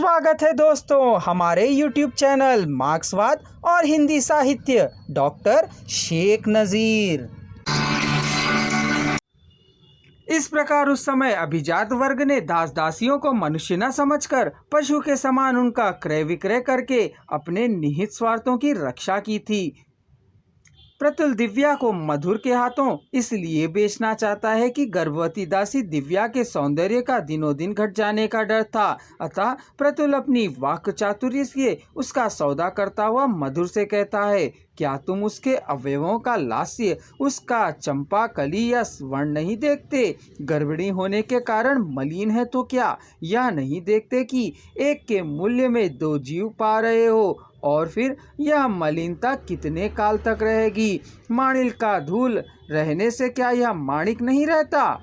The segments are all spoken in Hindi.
स्वागत है दोस्तों हमारे YouTube चैनल मार्क्सवाद और हिंदी साहित्य डॉक्टर शेख नज़ीर। इस प्रकार उस समय अभिजात वर्ग ने दास दासियों को मनुष्य न समझकर पशु के समान उनका क्रय विक्रय करके अपने निहित स्वार्थों की रक्षा की थी। प्रतुल दिव्या को मधुर के हाथों इसलिए बेचना चाहता है कि गर्भवती दासी दिव्या के सौंदर्य का दिनों दिन घट जाने का डर था। अतः प्रतुल अपनी वाक् चातुर्य से उसका सौदा करता हुआ मधुर से कहता है, क्या तुम उसके अवयवों का लास्य, उसका चंपा कली या स्वर्ण नहीं देखते? गर्भिणी होने के कारण मलिन है तो क्या यह नहीं देखते कि एक के मूल्य में दो जीव पा रहे हो? और फिर यह मलिनता कितने काल तक रहेगी? माणिल का धूल रहने से क्या यह माणिक नहीं रहता?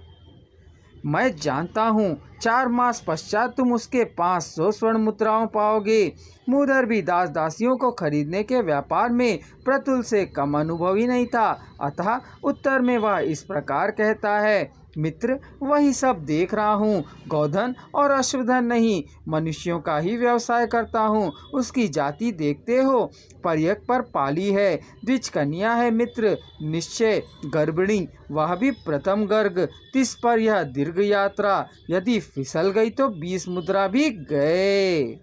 मैं जानता हूँ 4 मास पश्चात तुम उसके 500 स्वर्ण मुद्राओं पाओगे। मूधर भी दास दासियों को खरीदने के व्यापार में प्रतुल से कम अनुभवी नहीं था। अतः उत्तर में वह इस प्रकार कहता है, मित्र वही सब देख रहा हूँ, गौधन और अश्वधन नहीं, मनुष्यों का ही व्यवसाय करता हूँ। उसकी जाति देखते हो, पर्यक पर पाली है, द्विज कन्या है मित्र, निश्चय गर्भिणी, वह भी प्रथम गर्ग, तिस पर यह दीर्घ यात्रा, यदि फिसल गई तो 20 मुद्रा भी गए।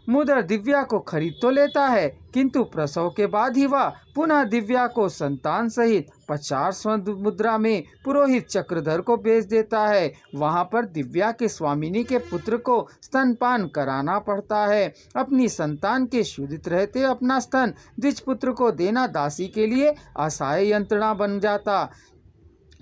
मूधर दिव्या को खरीद तो लेता है, किंतु प्रसव के बाद ही वह पुनः दिव्या को संतान सहित 50 स्वर्ण मुद्रा में पुरोहित चक्रधर को बेच देता है। वहां पर दिव्या के स्वामिनी के पुत्र को स्तनपान कराना पड़ता है। अपनी संतान के शुद्धित रहते अपना स्तन द्विज पुत्र को देना दासी के लिए असहाय यंत्रणा बन जाता।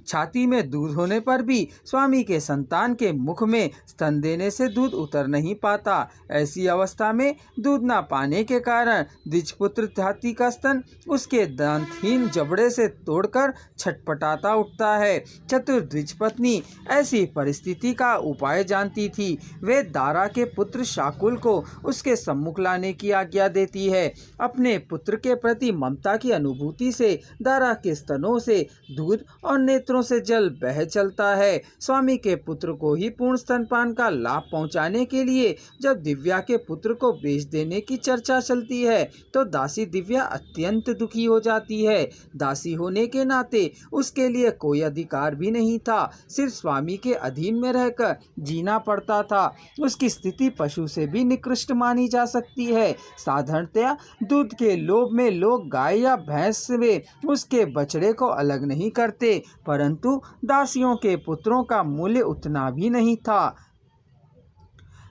छाती में दूध होने पर भी स्वामी के संतान के मुख में स्तन देने से दूध उतर नहीं पाता। ऐसी अवस्था में दूध न पाने के कारण द्विजपुत्र हाथी का स्तन उसके दांतहीन जबड़े से तोड़कर छटपटाता उठता है। चतुर द्विज पत्नी ऐसी परिस्थिति का उपाय जानती थी। वे दारा के पुत्र शाकुल को उसके सम्मुख लाने की आज्ञा देती है। अपने पुत्र के प्रति ममता की अनुभूति से दारा के स्तनों से दूध और नेत्रों से जल बह चलता है। स्वामी के पुत्र को ही पूर्ण स्तनपान का लाभ पहुंचाने के लिए जब दिव्या के पुत्र को बेच देने की चर्चा चलती है तो दासी दिव्या अत्यंत दुखी हो जाती है। दासी होने के नाते उसके लिए कोई अधिकार भी नहीं था, सिर्फ स्वामी के अधीन में रहकर जीना पड़ता था। उसकी स्थिति पशु से भी निकृष्ट मानी जा सकती है। साधारणतया दूध के लोभ में लोग गाय या भैंस से उसके बछड़े को अलग नहीं करते, परंतु दासियों के पुत्रों का मूल्य उतना भी नहीं था।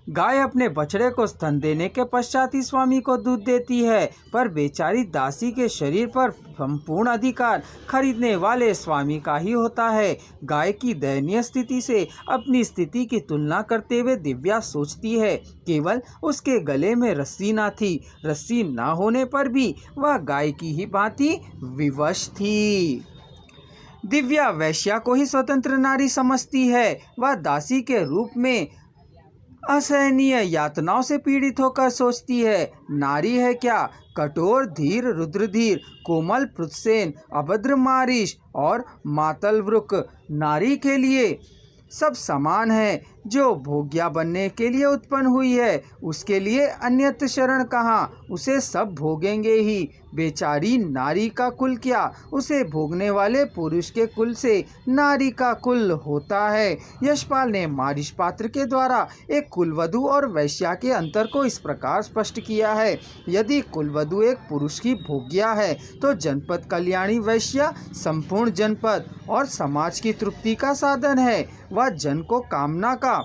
गाय अपने बछड़े को स्तन देने के पश्चात ही स्वामी को दूध देती है, पर बेचारी दासी के शरीर पर संपूर्ण अधिकार खरीदने वाले स्वामी का ही होता है। गाय की दयनीय स्थिति से अपनी स्थिति की तुलना करते हुए दिव्या सोचती है, केवल उसके गले में रस्सी ना थी, रस्सी ना होने पर भी वह गाय की ही भांति विवश थी। दिव्या वैश्या को ही स्वतंत्र नारी समझती है। वह दासी के रूप में असहनीय यातनाओं से पीड़ित होकर सोचती है, नारी है क्या? कठोर धीर रुद्रधीर, कोमल पृथसेन, अभद्र मारीश और मातल वृक, नारी के लिए सब समान है। जो भोग्या बनने के लिए उत्पन्न हुई है उसके लिए अन्यत्र शरण कहाँ, उसे सब भोगेंगे ही। बेचारी नारी का कुल क्या, उसे भोगने वाले पुरुष के कुल से नारी का कुल होता है। यशपाल ने मारीश पात्र के द्वारा एक कुलवधु और वैश्या के अंतर को इस प्रकार स्पष्ट किया है, यदि कुलवधु एक पुरुष की भोग्या है तो जनपद कल्याणी वैश्या संपूर्ण जनपद और समाज की तृप्ति का साधन है। वह जन को कामना का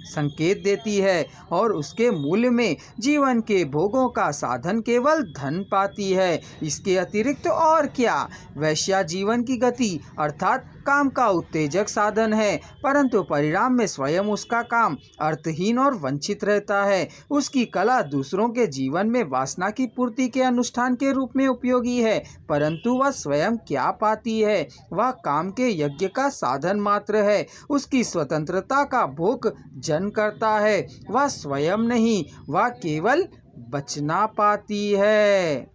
संकेत देती है और उसके मूल्य में जीवन के भोगों का साधन केवल धन पाती है। इसके अतिरिक्त और क्या? वैश्या जीवन की गति अर्थात काम का उत्तेजक साधन है, परंतु परिणाम में स्वयं उसका काम अर्थहीन और वंचित रहता है। उसकी कला दूसरों के जीवन में वासना की पूर्ति के अनुष्ठान के रूप में उपयोगी है, परंतु वह स्वयं क्या पाती है? वह काम के यज्ञ का साधन मात्र है। उसकी स्वतंत्रता का भोग जन करता है, वह स्वयं नहीं, वह केवल बचना पाती है।